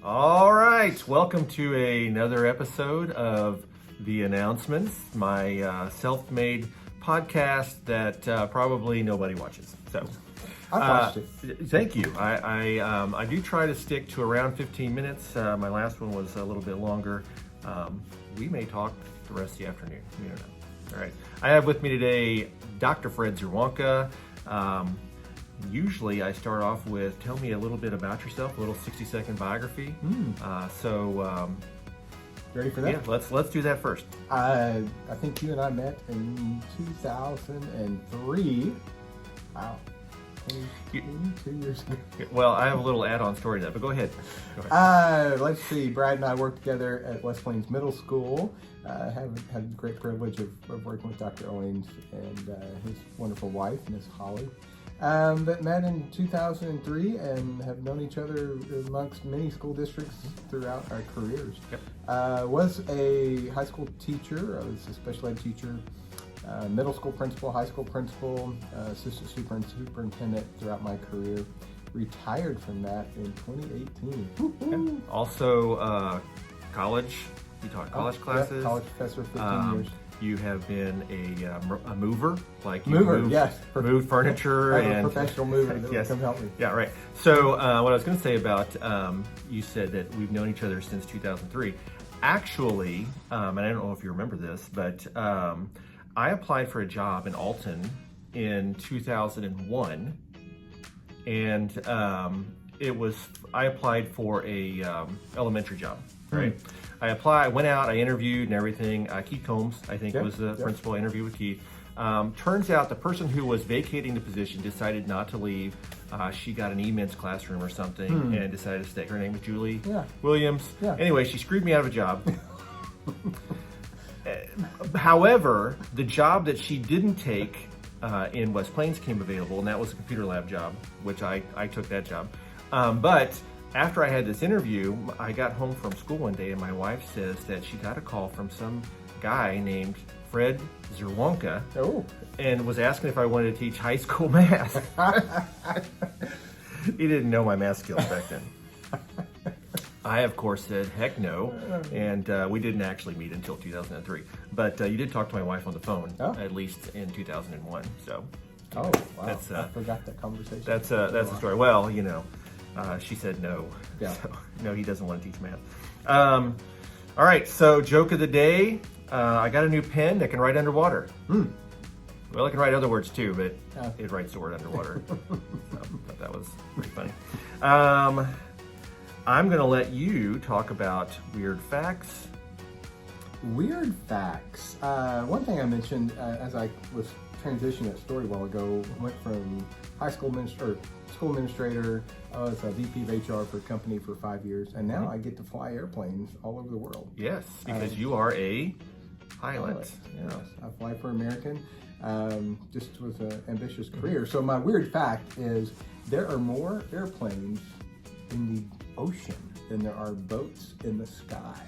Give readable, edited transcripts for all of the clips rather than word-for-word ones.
All right, welcome to another episode of The Announcements, my self-made podcast that probably nobody watches. So, I watched it. Thank you. I do try to stick to around 15 minutes. My last one was a little bit longer. We may talk the rest of the afternoon. We don't know. All right. I have with me today Dr. Fred Czerwonka. Usually I start off with, tell me a little bit about yourself, a little 60-second biography. Ready for that? Yeah, let's do that first. I think you and I met in 2003. Wow. 22 years ago. Well, I have a little add-on story to that, but go ahead. Let's see. Brad and I worked together at West Plains Middle School. Have had the great privilege of working with Dr. Owens and his wonderful wife, Miss Holly. But met in 2003 and have known each other amongst many school districts throughout our careers. Yep. Was a high school teacher. I was a special ed teacher, middle school principal, high school principal, assistant superintendent throughout my career. Retired from that in 2018. Okay. Also, college. You taught college classes. Yeah, college professor for 15 years. You have been a mover, like you Mover, moved, yes. moved furniture I'm and a professional mover that yes. will come help me. Yeah, right. So what I was going to say about you said that we've known each other since 2003. Actually, and I don't know if you remember this, but I applied for a job in Alton in 2001, and I applied for a elementary job. Right. I went out, I interviewed and everything. Keith Combs, I think, was the principal. I interviewed with Keith. Turns out the person who was vacating the position decided not to leave. She got an e-men's classroom or something and decided to stay. Her name was Julie Williams. Yeah. Anyway, she screwed me out of a job. However, the job that she didn't take in West Plains came available, and that was a computer lab job, which I took that job. But after I had this interview, I got home from school one day and my wife says that she got a call from some guy named Fred Czerwonka and was asking if I wanted to teach high school math. He didn't know my math skills back then. I, of course, said, heck no, and we didn't actually meet until 2003. But you did talk to my wife on the phone, at least in 2001. So, wow. I forgot that conversation. That's the story. Well, you know. She said no. Yeah. So, no, he doesn't want to teach math. All right, so joke of the day. I got a new pen that can write underwater. Well, it can write other words too, but it writes the word underwater. But that was pretty funny. I'm going to let you talk about weird facts. Weird facts. One thing I mentioned as I was transitioning that story a while ago, went from school administrator. I was a VP of HR for a company for 5 years, and now I get to fly airplanes all over the world. Yes, because you are a pilot. Yes, I fly for American. Just was an ambitious career. So my weird fact is there are more airplanes in the ocean than there are boats in the sky.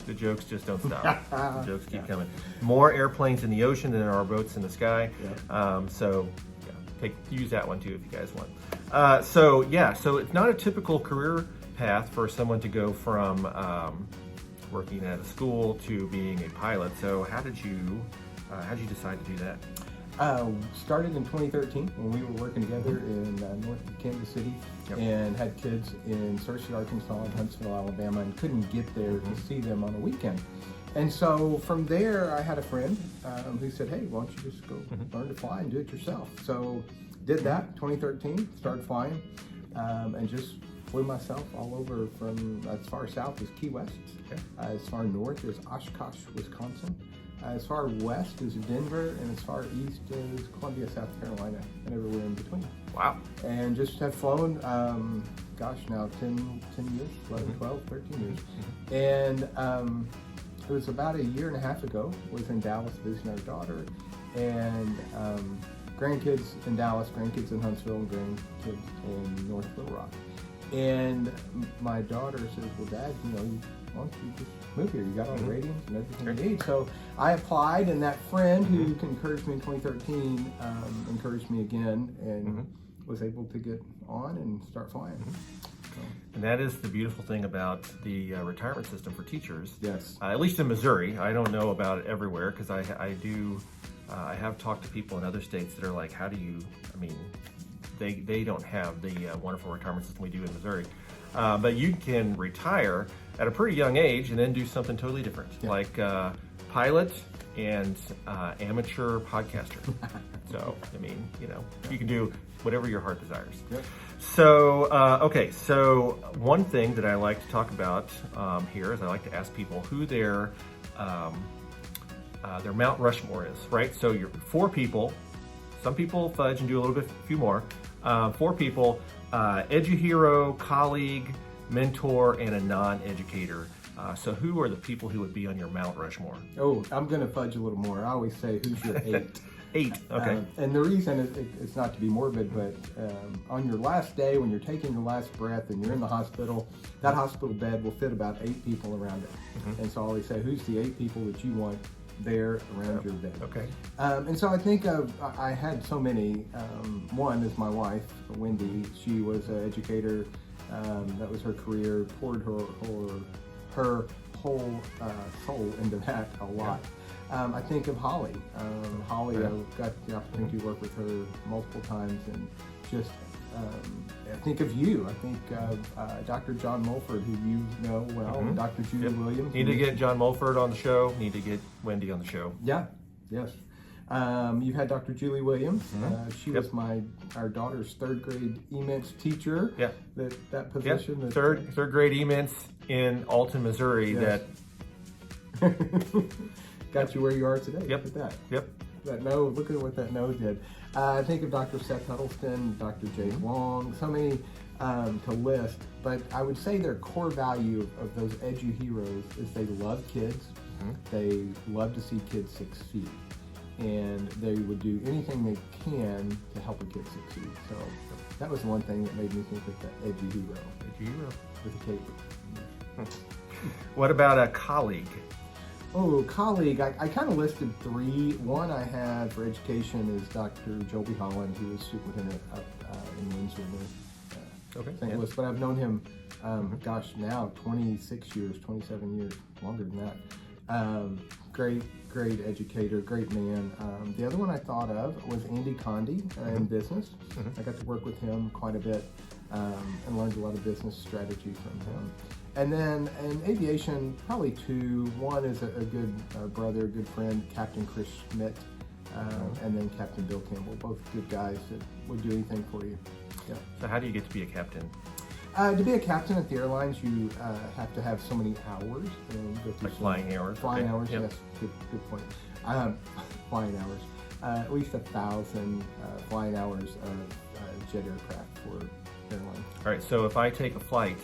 The jokes just don't stop. The jokes keep coming. More airplanes in the ocean than there are boats in the sky. So use that one too if you guys want. So it's not a typical career path for someone to go from working at a school to being a pilot. So how did you decide to do that? Started in 2013 when we were working together in north of Kansas City and had kids in Searcy, Arkansas and Huntsville, Alabama, and couldn't get there to see them on a weekend. And so from there, I had a friend who said, hey, why don't you just go learn to fly and do it yourself? So did that, 2013, started flying, and just flew myself all over from as far south as Key West, as far north as Oshkosh, Wisconsin, as far west as Denver, and as far east as Columbia, South Carolina, and everywhere in between. Wow. And just have flown, now 10 years, 11, 12, 13 years. And it was about a year and a half ago, was in Dallas visiting our daughter, and grandkids in Dallas, grandkids in Huntsville, and grandkids in North Little Rock. And my daughter says, well, Dad, why don't you just move here? You got all the ratings and everything you need. So I applied, and that friend who encouraged me in 2013 encouraged me again, and was able to get on and start flying. And that is the beautiful thing about the retirement system for teachers. Yes. At least in Missouri. I don't know about it everywhere because I have talked to people in other states that are like, how do you, I mean, they don't have the wonderful retirement system we do in Missouri. But you can retire at a pretty young age and then do something totally different, like pilot and amateur podcaster. So, I mean, you know, you can do whatever your heart desires. Yep. So, okay, so one thing that I like to talk about here is I like to ask people who their Mount Rushmore is, right? So you're 4 people. Some people fudge and do a little bit, few more. 4 people, edu-hero, colleague, mentor, and a non-educator. So who are the people who would be on your Mount Rushmore? Oh, I'm going to fudge a little more. I always say, who's your 8? 8, okay. And the reason is, it's not to be morbid, but on your last day, when you're taking your last breath and you're in the hospital, that hospital bed will fit about 8 people around it. Mm-hmm. And so I always say, who's the 8 people that you want there around your bed? Okay. And so I think I had so many. One is my wife, Wendy. She was an educator. That was her career, poured her whole soul into that a lot. Yeah. I think of Holly. Holly, I got the opportunity to work with her multiple times, and just I think of you. I think of Dr. John Mulford, who you know well, and Dr. Judy Williams. Need to get John Mulford on the show. Need to get Wendy on the show. Yeah, yes. You've had Dr. Julie Williams. She was our daughter's 3rd grade e-mints teacher. Yeah. That position. Yep. Third grade e-mints in Alton, Missouri. Yes. That got you where you are today. Yep. Look at that. Yep. Look at what that no did. I think of Dr. Seth Huddleston, Dr. Jay Wong, so many to list, but I would say their core value of those edu heroes is they love kids. They love to see kids succeed, and they would do anything they can to help a kid succeed. So that was one thing that made me think of the edu hero. Edu hero. With a K. What about a colleague? Oh, colleague, I kind of listed 3. One I had for education is Dr. Joby Holland, who was superintendent up in Windsor, St. Louis. But I've known him, now 26 years, 27 years, longer than that. Great educator, great man. The other one I thought of was Andy Condi in business. I got to work with him quite a bit and learned a lot of business strategy from him. And then in aviation, probably 2. One is a good brother, good friend, Captain Chris Schmidt, and then Captain Bill Campbell, both good guys that would do anything for you. Yeah. So how do you get to be a captain? To be a captain at the airlines, you have to have so many hours. And go through flying hours? Flying hours, yes. Good point. Flying hours. At least 1,000 flying hours of jet aircraft for airline. All right, so if I take a flight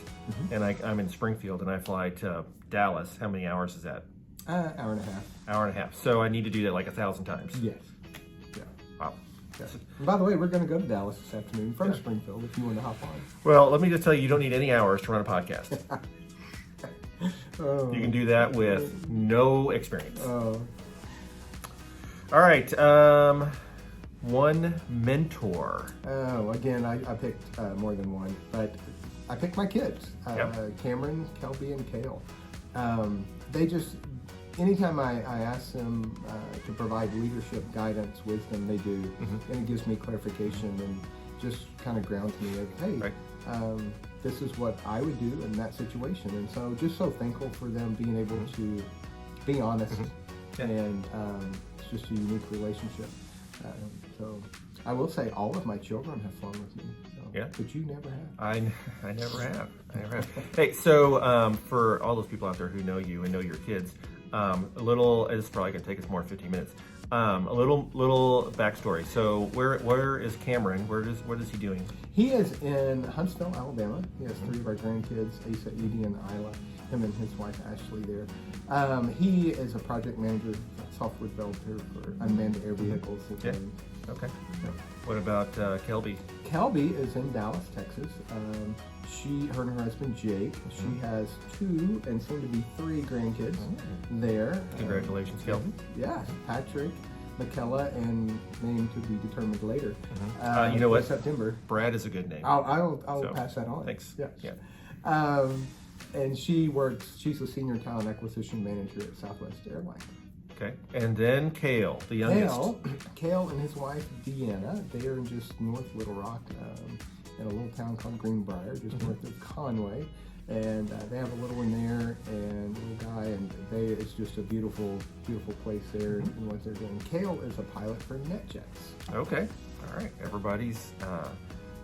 and I'm in Springfield and I fly to Dallas, how many hours is that? Hour and a half. Hour and a half. So I need to do that like 1,000 times. Yes. Yeah. Wow. Yes. And by the way, we're going to go to Dallas this afternoon from Springfield if you want to hop on. Well, let me just tell you, you don't need any hours to run a podcast. You can do that with no experience. All right. One mentor. Oh, again, I picked more than one, but I picked my kids, Cameron, Kelby, and Kale. They just, anytime I ask them to provide leadership, guidance, wisdom, they do. And it gives me clarification and just kind of grounds me of, hey, this is what I would do in that situation. And so just so thankful for them being able to be honest. And it's just a unique relationship. So I will say all of my children have flown with me. So, but you never have. I never have. Hey, so for all those people out there who know you and know your kids, it's probably going to take us more than 15 minutes. A little backstory. So where is Cameron? What is he doing? He is in Huntsville, Alabama. He has 3 of our grandkids, Asa, Edie, and Isla. Him and his wife Ashley there. He is a project manager, software developer for unmanned air vehicles. Okay. What about Kelby? Kelby is in Dallas, Texas. Her and her husband Jake. She has 2 and soon to be 3 grandkids there. Congratulations, Kelby. Yes, Patrick, McKella, and name to be determined later. You know what? September. Brad is a good name. I'll So, pass that on. Thanks. Yes. Yeah. And she's a senior talent acquisition manager at Southwest Airlines. Okay. And then Kale, the youngest. Kale and his wife Deanna, they are in just north Little Rock, in a little town called Greenbrier, just north of Conway. And they have a little one there and a little guy, and it's just a beautiful, beautiful place there and what they're doing. Kale is a pilot for NetJets. Okay. All right. Everybody's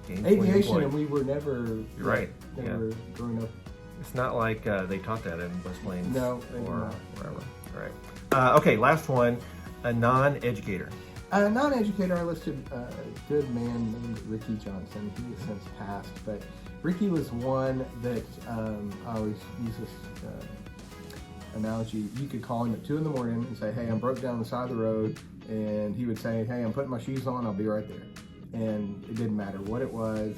gainfully Aviation, employed. and we were never, You're right. never growing up. It's not like they taught that in West Plains No, they did or not. wherever. All right. Okay, last one, a non-educator. Non-educator, I listed a good man named Ricky Johnson. He has since passed, but Ricky was one that I always use this analogy. You could call him at 2 in the morning and say, hey, I'm broke down the side of the road, and he would say, hey, I'm putting my shoes on, I'll be right there. And it didn't matter what it was.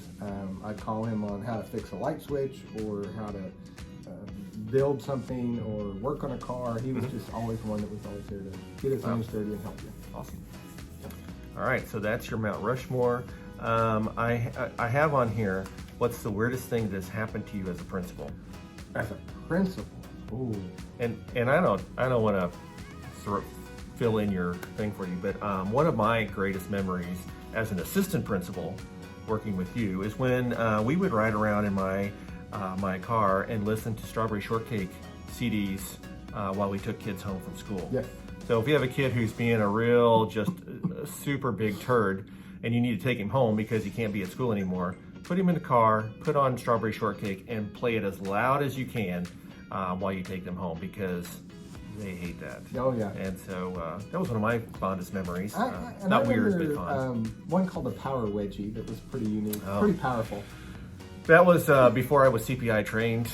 I'd call him on how to fix a light switch or how to build something or work on a car. He was just always one that was always there to get his hands dirty and help you. Awesome. All right, so that's your Mount Rushmore. I have on here, what's the weirdest thing that's happened to you as a principal? As a principal, ooh. And I don't want to sort of fill in your thing for you, but one of my greatest memories as an assistant principal working with you is when we would ride around in my car and listen to Strawberry Shortcake CDs while we took kids home from school. Yes. So if you have a kid who's being a real, just a super big turd, and you need to take him home because he can't be at school anymore, put him in the car, put on Strawberry Shortcake, and play it as loud as you can while you take them home, because they hate that. Oh, yeah. And so that was one of my fondest memories. I Not weird, remember, but fun. one called the Power Wedgie that was pretty unique, Oh. pretty powerful. That was before I was CPI trained.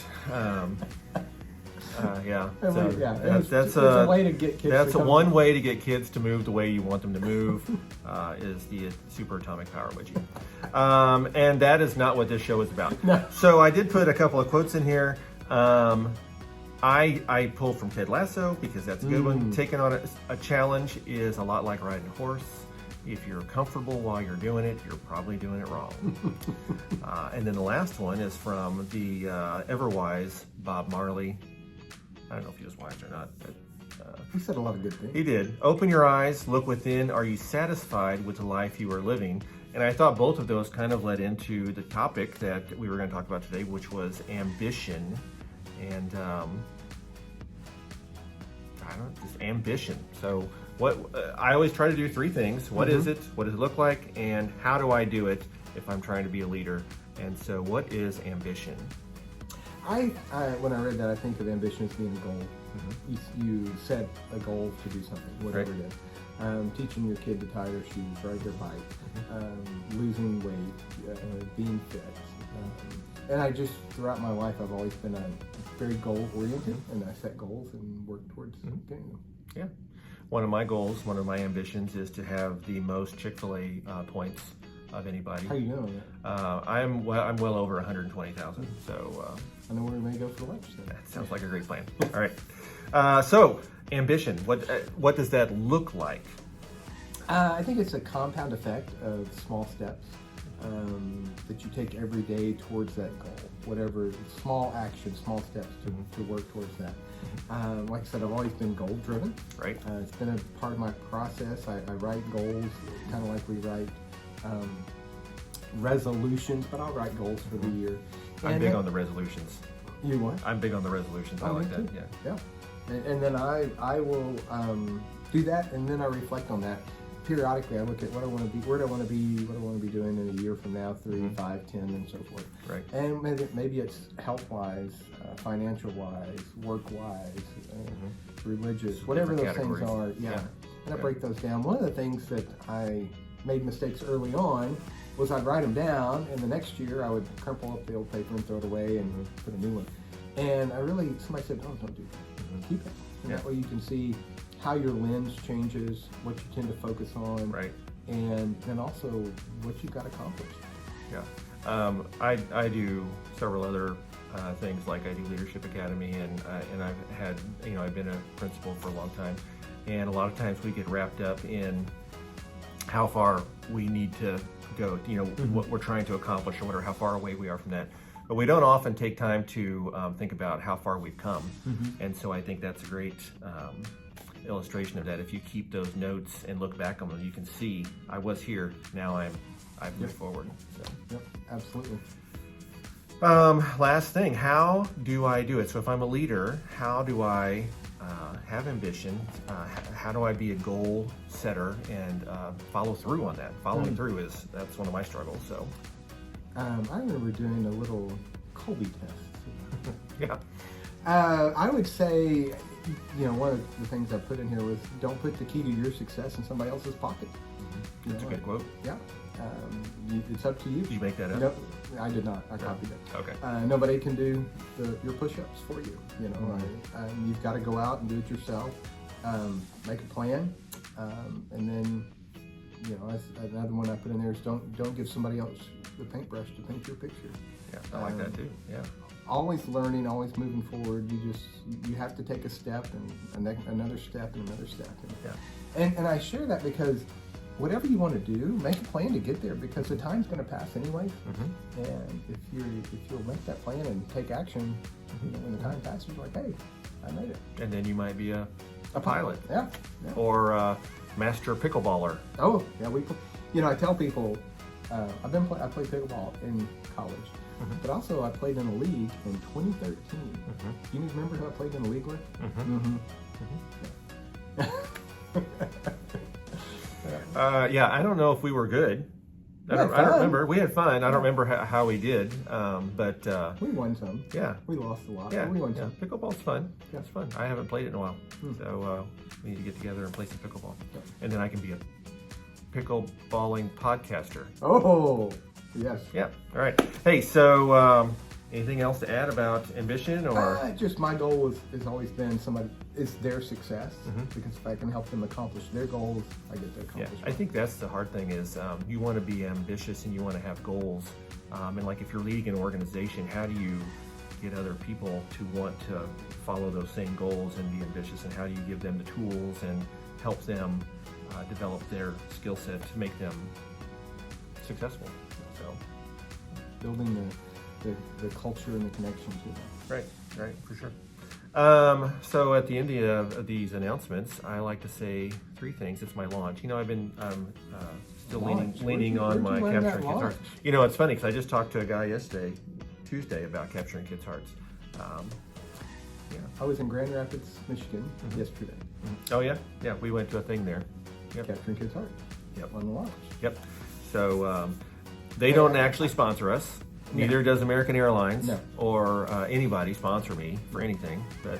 Yeah. So that's a way to get kids. That's to come. one way to get kids to move the way you want them to move, is the super atomic power wedgie. And that is not what this show is about. No. So I did put a couple of quotes in here. I pulled from Ted Lasso because that's a good one. Taking on a challenge is a lot like riding a horse. If you're comfortable while you're doing it, you're probably doing it wrong. And then the last one is from the ever-wise Bob Marley. I don't know if he was wise or not, but He said a lot of good things. he did. Open your eyes, look within. Are you satisfied with the life you are living? And I thought both of those kind of led into the topic that we were going to talk about today, which was ambition. And just ambition. So what I always try to do 3 things. What is it? What does it look like? And how do I do it if I'm trying to be a leader? And so what is ambition? When I read that, I think of ambition as being a goal. You set a goal to do something, whatever it is. Teaching your kid to tie their shoes, ride their bike, losing weight, being fit. And I just, throughout my life, I've always been very goal-oriented, and I set goals and work towards getting them. Yeah. One of my goals, one of my ambitions is to have the most Chick-fil-A points of anybody. How you doing that? I'm well over 120,000. So I know where we may go for lunch then. that sounds like a great plan. All right. So ambition. What does that look like? I think it's a compound effect of small steps that you take every day towards that goal. Whatever small action, small steps to work towards that. Like I said, I've always been goal driven. Right. It's been a part of my process. I write goals, kind of like we write resolutions, but I'll write goals for the year. I'm big on the resolutions. You what? I'm big on the resolutions. I like that. Yeah. And then I will do that, and then I reflect on that. Periodically, I look at what I want to be, where do I want to be, what I want to be doing in a year from now, 3, 5, 10, and so forth. Right. And maybe it's health-wise, financial-wise, work-wise, religious, whatever those categories. things are. Yeah. And I break those down. One of the things that I made mistakes early on was I'd write them down, and the next year I would crumple up the old paper and throw it away and put a new one. And somebody said, "Oh, don't do that. Keep it." And that way you can see how your lens changes, what you tend to focus on, Right. and also what you got accomplished. Yeah. I do several other things, like I do Leadership Academy, and I've had, I've been a principal for a long time. And a lot of times we get wrapped up in how far we need to go, what we're trying to accomplish or whatever, how far away we are from that. But we don't often take time to think about how far we've come. And so I think that's a great illustration of that. If you keep those notes and look back on them, you can see, I was here, now I've moved forward. So. Yep, absolutely. Last thing, how do I do it? So if I'm a leader, how do I have ambition? How do I be a goal setter and follow through on that? Following through that's one of my struggles. So I remember doing a little Colby test. yeah. I would say, one of the things I put in here was don't put the key to your success in somebody else's pocket. That's a good quote. Yeah. It's up to you. Did you make that up? Nope, I did not. I copied it. Okay. Nobody can do your push-ups for you. You've got to go out and do it yourself. Make a plan, and then another one I put in there is don't give somebody else the paintbrush to paint your picture. Yeah, I like that too. Yeah. Always learning, always moving forward. You have to take a step and another step and another step. And I share that because whatever you want to do, make a plan to get there because the time's going to pass anyway. And if you'll make that plan and take action, when the time passes, you're like, hey, I made it. And then you might be a pilot. Yeah. Or a master pickleballer. Oh, yeah. I tell people, I played pickleball in college, but also I played in a league in 2013. Do you remember who I played in a league with? Yeah, I don't know if we were good. I don't remember. We had fun. I don't remember how we did, but we won some. Yeah, we lost a lot. Yeah, but we won some. Pickleball's fun. Yeah, it's fun. I haven't played it in a while, so we need to get together and play some pickleball, and then I can be a pickleballing podcaster. Oh, yes. Yeah. All right. Hey, so anything else to add about ambition or? Just my goal has always been their success because if I can help them accomplish their goals, I get to accomplish. Yeah, I think that's the hard thing is you want to be ambitious and you want to have goals, and like if you're leading an organization, how do you get other people to want to follow those same goals and be ambitious, and how do you give them the tools and help them develop their skill set to make them successful? So building the culture and the connection to them. Right, for sure. So at the end of these announcements, I like to say three things. It's my launch. I've been still leaning on my capturing kids' hearts. It's funny because I just talked to a guy Tuesday, about capturing kids' hearts. I was in Grand Rapids, Michigan yesterday. Oh yeah, we went to a thing there. Yep. Capturing kids' hearts. On the launch. Yep. So they don't actually sponsor us. Neither does American Airlines or anybody sponsor me for anything. But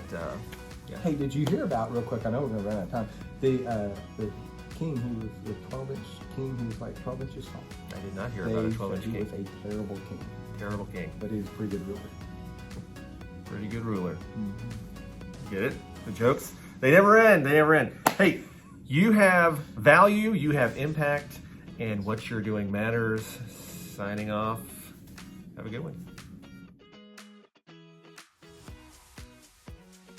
yeah. Hey, did you hear about, real quick, I know we're going to run out of time, the king who was the 12-inch king who was like 12 inches tall? I did not hear about a 12-inch king. He was a terrible king. Terrible king. But he was a pretty good ruler. Pretty good ruler. Get it? The jokes? They never end. Hey, you have value, you have impact, and what you're doing matters. Signing off. Have a good one.